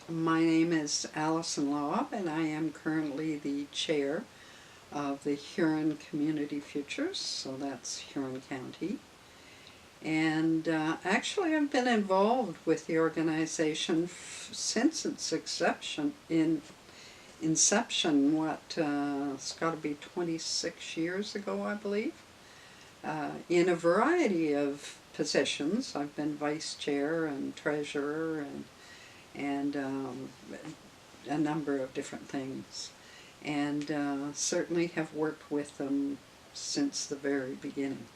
My name is Alison Lobb, and I am currently the chair of the Huron Community Futures, so that's Huron County. And actually I've been involved with the organization since its inception, it's got to be 26 years ago, I believe, in a variety of positions. I've been vice chair and treasurer and a number of different things, and certainly have worked with them since the very beginning.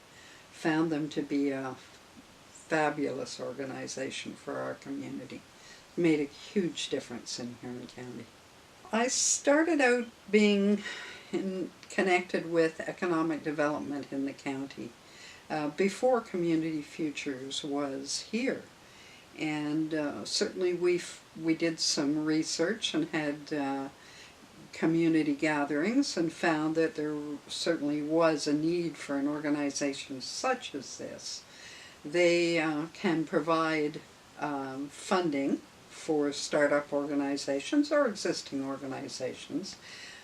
Found them to be a fabulous organization for our community. Made a huge difference in Huron County. I started out being connected with economic development in the county before Community Futures was here. And certainly we did some research and had community gatherings and found that there certainly was a need for an organization such as this. They can provide funding for startup organizations or existing organizations,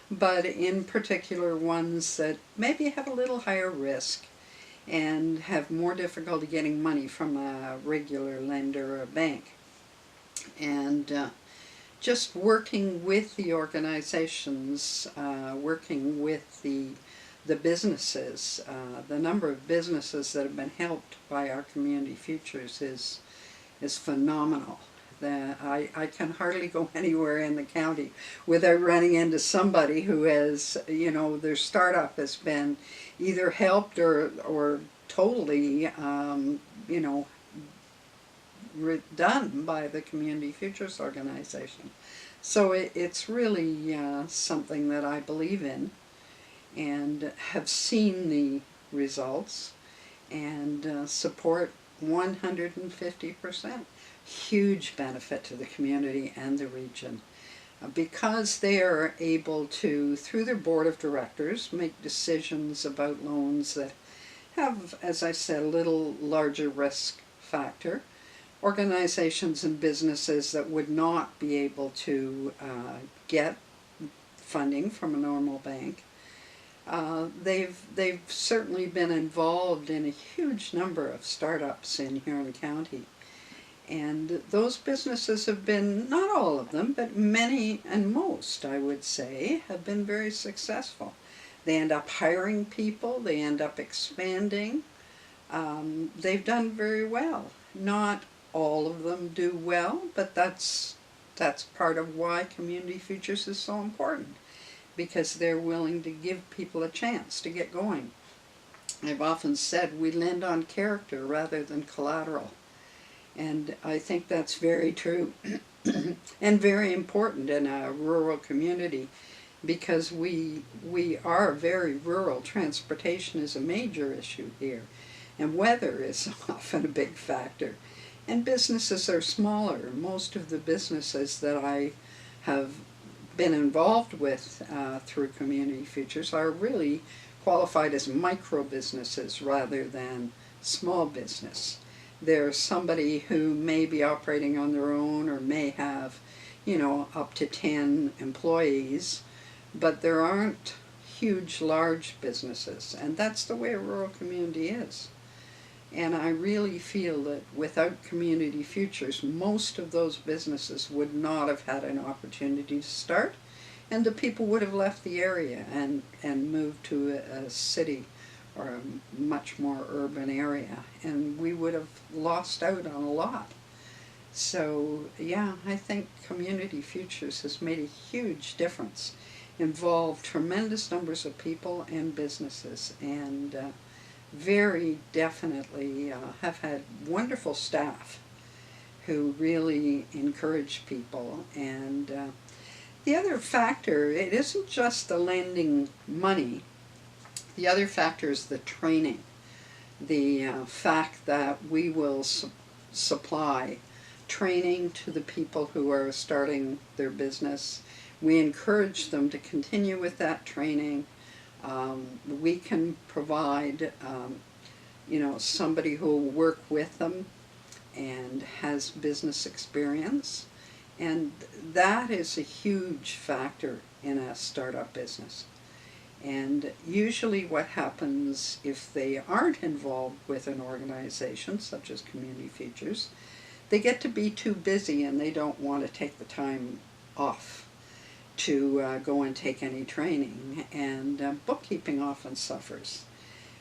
but in particular ones that maybe have a little higher risk and have more difficulty getting money from a regular lender or a bank. And just working with the organizations, working with the businesses, the number of businesses that have been helped by our Community Futures is phenomenal. I can hardly go anywhere in the county without running into somebody who has, their startup has been either helped or totally, done by the Community Futures organization. So it's really something that I believe in and have seen the results and support 150%. Huge benefit to the community and the region because they are able to, through their board of directors, make decisions about loans that have, as I said, a little larger risk factor. Organizations and businesses that would not be able to get funding from a normal bank. They've certainly been involved in a huge number of startups in Huron County. And those businesses have been, not all of them, but many and most, I would say, have been very successful. They end up hiring people, they end up expanding. They've done very well. Not all of them do well, but that's part of why Community Futures is so important, because they're willing to give people a chance to get going. I've often said we lend on character rather than collateral. And I think that's very true and very important in a rural community because we are very rural. Transportation is a major issue here, and weather is often a big factor. And businesses are smaller. Most of the businesses that I have been involved with through Community Futures are really qualified as micro businesses rather than small business. There's somebody who may be operating on their own or may have, up to 10 employees, but there aren't huge, large businesses, and that's the way a rural community is. And I really feel that without Community Futures, most of those businesses would not have had an opportunity to start, and the people would have left the area and moved to a city or a much more urban area, and we would have lost out on a lot. So yeah, I think Community Futures has made a huge difference, involved tremendous numbers of people and businesses, and very definitely have had wonderful staff who really encourage people. And the other factor, it isn't just the lending money. The other factor is the training, the fact that we will supply training to the people who are starting their business. We encourage them to continue with that training. We can provide, somebody who will work with them and has business experience And that is a huge factor in a startup business. And usually what happens if they aren't involved with an organization such as Community Futures, they get to be too busy and they don't want to take the time off to go and take any training, and bookkeeping often suffers.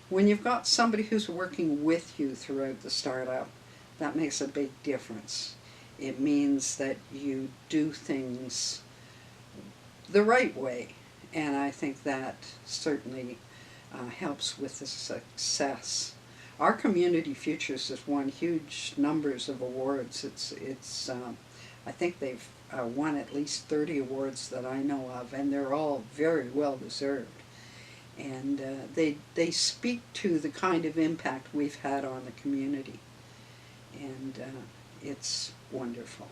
When you've got somebody who's working with you throughout the startup, that makes a big difference. It means that you do things the right way, and I think that certainly helps with the success. Our Community Futures has won huge numbers of awards. I think they've won at least 30 awards that I know of, and they're all very well deserved. And they speak to the kind of impact we've had on the community, and it's wonderful.